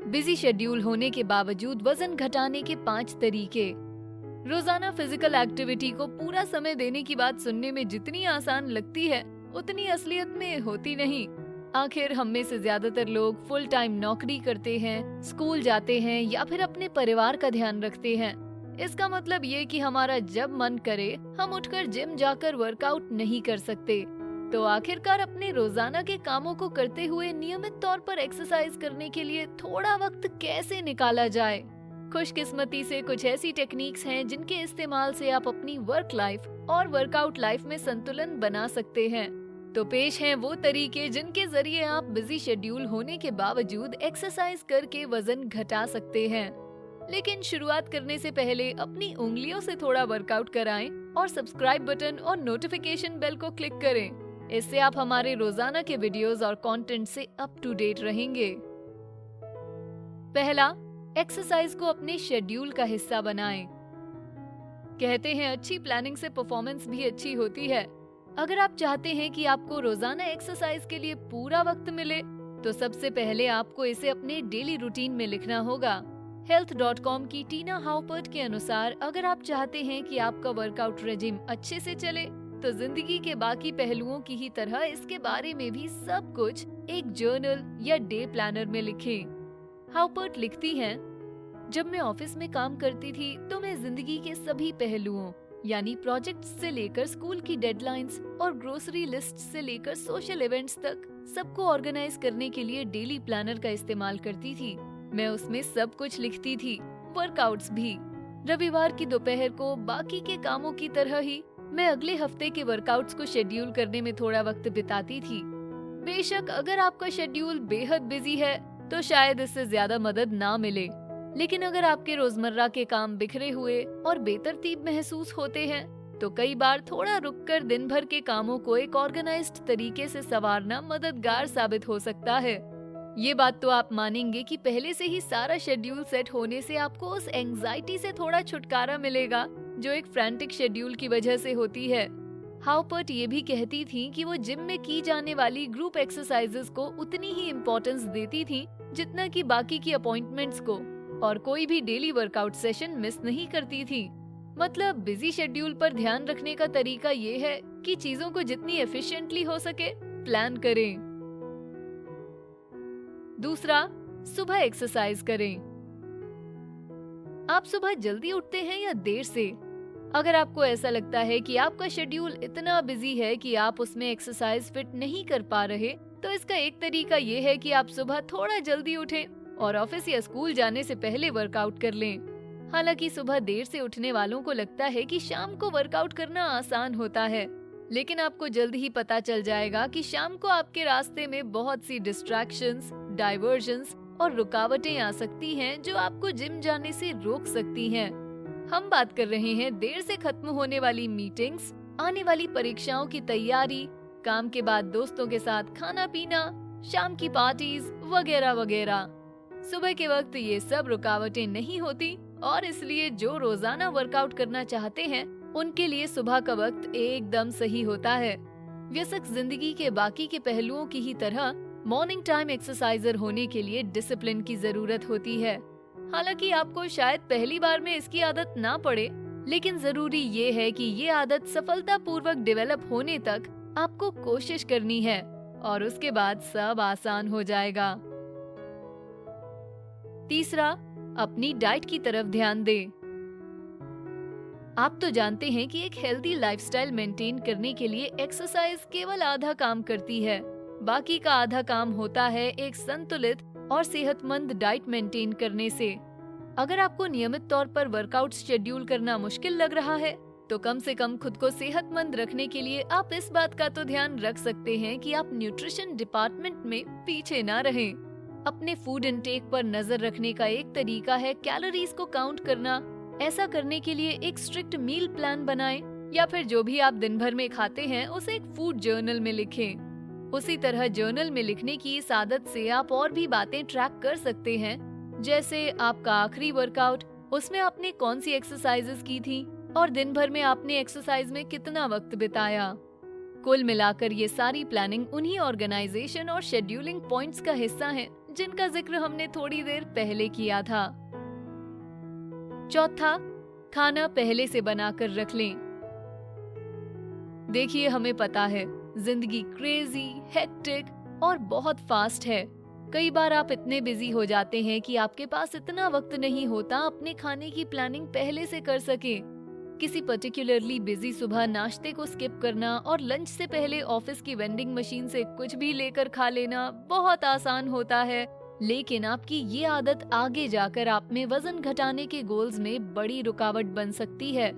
Busy schedule होने के बावजूद वजन घटाने के 5 तरीके। रोजाना फिजिकल एक्टिविटी को पूरा समय देने की बात सुनने में जितनी आसान लगती है, उतनी असलियत में होती नहीं। आखिर हम में से ज्यादातर लोग फुल टाइम नौकरी करते हैं, स्कूल जाते हैं या फिर अपने परिवार का ध्यान रखते हैं। इसका मतलब ये कि हमारा जब मन करे हम उठकर जिम जाकर वर्कआउट नहीं कर सकते। तो आखिरकार अपने रोजाना के कामों को करते हुए नियमित तौर पर एक्सरसाइज करने के लिए थोड़ा वक्त कैसे निकाला जाए? खुशकिस्मती से कुछ ऐसी टेक्निक्स हैं जिनके इस्तेमाल से आप अपनी वर्क लाइफ और वर्कआउट लाइफ में संतुलन बना सकते हैं। तो पेश हैं वो तरीके जिनके जरिए आप बिजी शेड्यूल होने के बावजूद एक्सरसाइज करके वजन घटा सकते हैं। लेकिन शुरुआत करने से पहले अपनी उंगलियों से थोड़ा वर्कआउट कराएं और सब्सक्राइब बटन और नोटिफिकेशन बेल को क्लिक करें। इससे आप हमारे रोजाना के वीडियोस और कंटेंट से अप टू डेट रहेंगे। पहला, एक्सरसाइज को अपने शेड्यूल का हिस्सा बनाएं। कहते हैं अच्छी प्लानिंग से परफॉर्मेंस भी अच्छी होती है। अगर आप चाहते हैं कि आपको रोजाना एक्सरसाइज के लिए पूरा वक्त मिले, तो सबसे पहले आपको इसे अपने डेली रूटीन में लिखना होगा। health.com की टीना हाउपर्ट के अनुसार अगर आप चाहते हैं कि आपका वर्कआउट रेजिम अच्छे से चले, तो जिंदगी के बाकी पहलुओं की ही तरह इसके बारे में भी सब कुछ एक जर्नल या डे प्लानर में लिखें। हाउपर्ट लिखती हैं, जब मैं ऑफिस में काम करती थी तो मैं जिंदगी के सभी पहलुओं यानी प्रोजेक्ट्स से लेकर स्कूल की डेडलाइंस और ग्रोसरी लिस्ट से लेकर सोशल इवेंट्स तक सबको ऑर्गेनाइज करने के लिए डेली प्लानर का इस्तेमाल करती थी। मैं उसमें सब कुछ लिखती थी, वर्कआउट्स भी। रविवार की दोपहर को बाकी के कामों की तरह ही मैं अगले हफ्ते के वर्कआउट्स को शेड्यूल करने में थोड़ा वक्त बिताती थी। बेशक अगर आपका शेड्यूल बेहद बिजी है तो शायद इससे ज्यादा मदद ना मिले, लेकिन अगर आपके रोजमर्रा के काम बिखरे हुए और बेतरतीब महसूस होते हैं, तो कई बार थोड़ा रुककर दिन भर के कामों को एक ऑर्गेनाइज्ड तरीके से संवारना मददगार साबित हो सकता है। ये बात तो आप मानेंगे कि पहले से ही सारा शेड्यूल सेट होने से आपको उस एंजाइटी से थोड़ा छुटकारा मिलेगा जो एक फ्रैंटिक शेड्यूल की वजह से होती है। हाउपर्ट ये भी कहती थी कि वो जिम में की जाने वाली ग्रुप एक्सरसाइजेस को उतनी ही इम्पोर्टेंस देती थी जितना कि बाकी की अपॉइंटमेंट्स को, और कोई भी डेली वर्कआउट सेशन मिस नहीं करती थी। मतलब बिजी शेड्यूल पर ध्यान रखने का तरीका ये है कि चीजों को जितनी एफिशिएंटली हो सके प्लान करें। दूसरा, सुबह एक्सरसाइज करें। आप सुबह जल्दी उठते हैं या देर से? अगर आपको ऐसा लगता है कि आपका शेड्यूल इतना बिजी है कि आप उसमें एक्सरसाइज फिट नहीं कर पा रहे, तो इसका एक तरीका ये है कि आप सुबह थोड़ा जल्दी उठें और ऑफिस या स्कूल जाने से पहले वर्कआउट कर लें। हालांकि सुबह देर से उठने वालों को लगता है कि शाम को वर्कआउट करना आसान होता है, लेकिन आपको जल्द ही पता चल जाएगा कि शाम को आपके रास्ते में बहुत सी डिस्ट्रैक्शंस, डाइवर्जन्स और रुकावटें आ सकती हैं जो आपको जिम जाने से रोक सकती हैं। हम बात कर रहे हैं देर से खत्म होने वाली मीटिंग्स, आने वाली परीक्षाओं की तैयारी, काम के बाद दोस्तों के साथ खाना पीना, शाम की पार्टीज वगैरह वगैरह। सुबह के वक्त ये सब रुकावटें नहीं होती और इसलिए जो रोजाना वर्कआउट करना चाहते हैं उनके लिए सुबह का वक्त एकदम सही होता है। व्यस्त जिंदगी के बाकी के पहलुओं की ही तरह मॉर्निंग टाइम एक्सरसाइजर होने के लिए डिसिप्लिन की जरूरत होती है। हालांकि आपको शायद पहली बार में इसकी आदत ना पड़े, लेकिन जरूरी ये है कि ये आदत सफलतापूर्वक डेवलप होने तक आपको कोशिश करनी है और उसके बाद सब आसान हो जाएगा। तीसरा, अपनी डाइट की तरफ ध्यान दें। आप तो जानते हैं कि एक हेल्दी लाइफस्टाइल मेंटेन करने के लिए एक्सरसाइज केवल आधा काम करती है, बाकी का आधा काम होता है एक संतुलित और सेहतमंद डाइट मेंटेन करने से। अगर आपको नियमित तौर पर वर्कआउट शेड्यूल करना मुश्किल लग रहा है, तो कम से कम खुद को सेहतमंद रखने के लिए आप इस बात का तो ध्यान रख सकते हैं कि आप न्यूट्रिशन डिपार्टमेंट में पीछे ना रहें। अपने फूड इनटेक पर नजर रखने का एक तरीका है कैलोरीज को काउंट करना। ऐसा करने के लिए एक स्ट्रिक्ट मील प्लान बनाएं या फिर जो भी आप दिन भर में खाते हैं उसे एक फूड जर्नल में लिखें। उसी तरह जर्नल में लिखने की इस आदत से आप और भी बातें ट्रैक कर सकते हैं, जैसे आपका आखिरी वर्कआउट, उसमें आपने कौन सी एक्सरसाइजेस की थी और दिन भर में आपने एक्सरसाइज में कितना वक्त बिताया। कुल मिलाकर ये सारी प्लानिंग उन्हीं ऑर्गेनाइजेशन और शेड्यूलिंग पॉइंट्स का हिस्सा है जिनका जिक्र हमने थोड़ी देर पहले किया था। चौथा, खाना पहले से बनाकर रख लें। देखिए, हमें पता है जिंदगी क्रेजी, हेक्टिक और बहुत फास्ट है। कई बार आप इतने बिजी हो जाते हैं कि आपके पास इतना वक्त नहीं होता अपने खाने की प्लानिंग पहले से कर सके। किसी पर्टिकुलरली बिजी सुबह नाश्ते को स्किप करना और लंच से पहले ऑफिस की वेंडिंग मशीन से कुछ भी लेकर खा लेना बहुत आसान होता है, लेकिन आपकी ये आदत आगे जाकर आप में वजन घटाने के गोल्स में बड़ी रुकावट बन सकती है।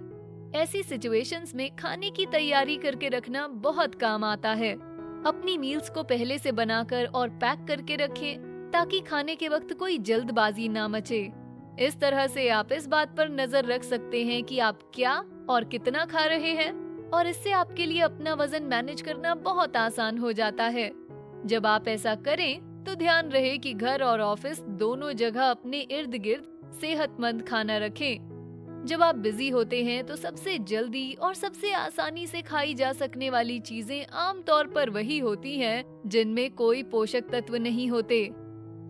ऐसी सिचुएशंस में खाने की तैयारी करके रखना बहुत काम आता है। अपनी मील्स को पहले से बनाकर और पैक करके रखें ताकि खाने के वक्त कोई जल्दबाजी ना मचे। इस तरह से आप इस बात पर नजर रख सकते हैं कि आप क्या और कितना खा रहे हैं, और इससे आपके लिए अपना वजन मैनेज करना बहुत आसान हो जाता है। जब आप ऐसा करें तो ध्यान रहे कि घर और ऑफिस दोनों जगह अपने इर्द गिर्द सेहतमंद खाना रखें। जब आप बिजी होते हैं तो सबसे जल्दी और सबसे आसानी से खाई जा सकने वाली चीजें आमतौर पर वही होती हैं जिनमें कोई पोषक तत्व नहीं होते।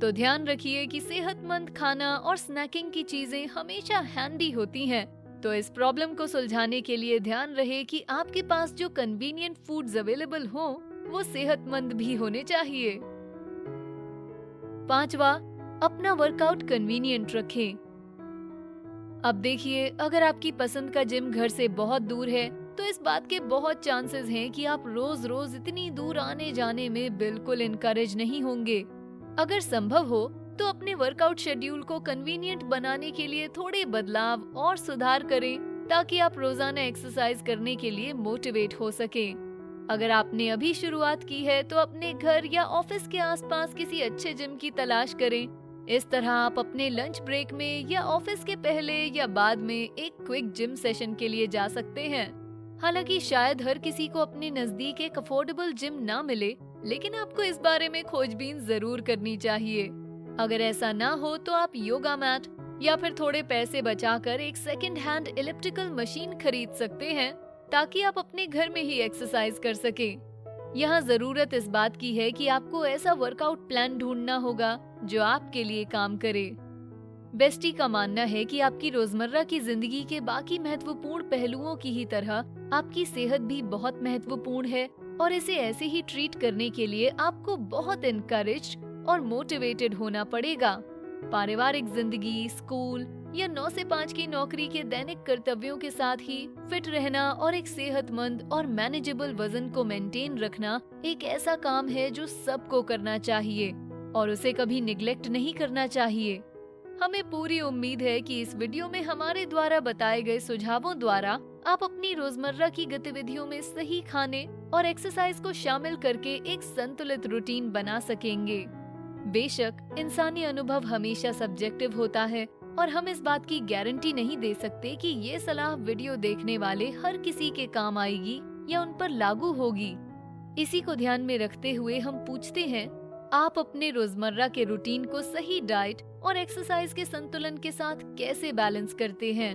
तो ध्यान रखिए कि सेहतमंद खाना और स्नैकिंग की चीजें हमेशा हैंडी होती हैं। तो इस प्रॉब्लम को सुलझाने के लिए ध्यान रहे कि आपके पास जो कन्वीनियंट फूड्स अवेलेबल हो वो सेहतमंद भी होने चाहिए। पांचवा, अपना वर्कआउट कन्वीनियंट रखें। अब देखिए, अगर आपकी पसंद का जिम घर से बहुत दूर है तो इस बात के बहुत चांसेस हैं कि आप रोज रोज इतनी दूर आने जाने में बिल्कुल इनकरेज नहीं होंगे। अगर संभव हो तो अपने वर्कआउट शेड्यूल को कन्वीनियंट बनाने के लिए थोड़े बदलाव और सुधार करें ताकि आप रोजाना एक्सरसाइज करने के लिए मोटिवेट हो सकें। अगर आपने अभी शुरुआत की है तो अपने घर या ऑफिस के आसपास किसी अच्छे जिम की तलाश करें। इस तरह आप अपने लंच ब्रेक में या ऑफिस के पहले या बाद में एक क्विक जिम सेशन के लिए जा सकते हैं। हालांकि शायद हर किसी को अपने नजदीक एक अफोर्डेबल जिम ना मिले, लेकिन आपको इस बारे में खोजबीन जरूर करनी चाहिए। अगर ऐसा ना हो तो आप योगा मैट या फिर थोड़े पैसे बचाकर एक सेकंड हैंड इलिप्टिकल मशीन खरीद सकते हैं ताकि आप अपने घर में ही एक्सरसाइज कर सकें। यहाँ जरूरत इस बात की है कि आपको ऐसा वर्कआउट प्लान ढूंढना होगा जो आपके लिए काम करे। बेस्टी का मानना है कि आपकी रोजमर्रा की जिंदगी के बाकी महत्वपूर्ण पहलुओं की ही तरह आपकी सेहत भी बहुत महत्वपूर्ण है, और इसे ऐसे ही ट्रीट करने के लिए आपको बहुत इनकरेज्ड और मोटिवेटेड होना पड़ेगा। पारिवारिक जिंदगी, स्कूल या 9 से 5 की नौकरी के दैनिक कर्तव्यों के साथ ही फिट रहना और एक सेहतमंद और मैनेजेबल वजन को मेंटेन रखना एक ऐसा काम है जो सबको करना चाहिए और उसे कभी निग्लेक्ट नहीं करना चाहिए। हमें पूरी उम्मीद है कि इस वीडियो में हमारे द्वारा बताए गए सुझावों द्वारा आप अपनी रोजमर्रा की गतिविधियों में सही खाने और एक्सरसाइज को शामिल करके एक संतुलित रूटीन बना सकेंगे। बेशक इंसानी अनुभव हमेशा सब्जेक्टिव होता है और हम इस बात की गारंटी नहीं दे सकते कि ये सलाह वीडियो देखने वाले हर किसी के काम आएगी या उन पर लागू होगी। इसी को ध्यान में रखते हुए हम पूछते हैं, आप अपने रोजमर्रा के रूटीन को सही डाइट और एक्सरसाइज के संतुलन के साथ कैसे बैलेंस करते हैं?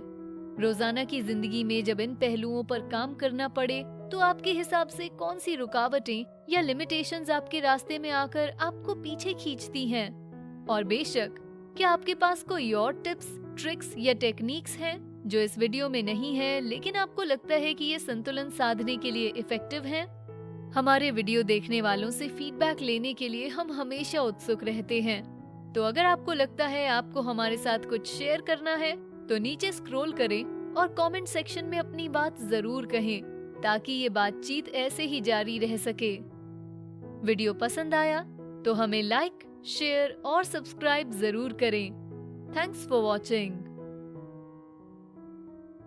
रोजाना की जिंदगी में जब इन पहलुओं पर काम करना पड़े तो आपके हिसाब से कौन सी रुकावटें या लिमिटेशंस आपके रास्ते में आकर आपको पीछे खींचती हैं? और बेशक, क्या आपके पास कोई और टिप्स, ट्रिक्स या टेक्निक्स हैं जो इस वीडियो में नहीं है लेकिन आपको लगता है कि ये संतुलन साधने के लिए इफेक्टिव हैं? हमारे वीडियो देखने वालों से फीडबैक लेने के लिए हम हमेशा उत्सुक रहते हैं। तो अगर आपको लगता है आपको हमारे साथ कुछ शेयर करना है तो नीचे स्क्रॉल करें और कमेंट सेक्शन में अपनी बात जरूर कहें ताकि ये बातचीत ऐसे ही जारी रह सके। वीडियो पसंद आया तो हमें लाइक, शेयर और सब्सक्राइब जरूर करें। Thanks for watching.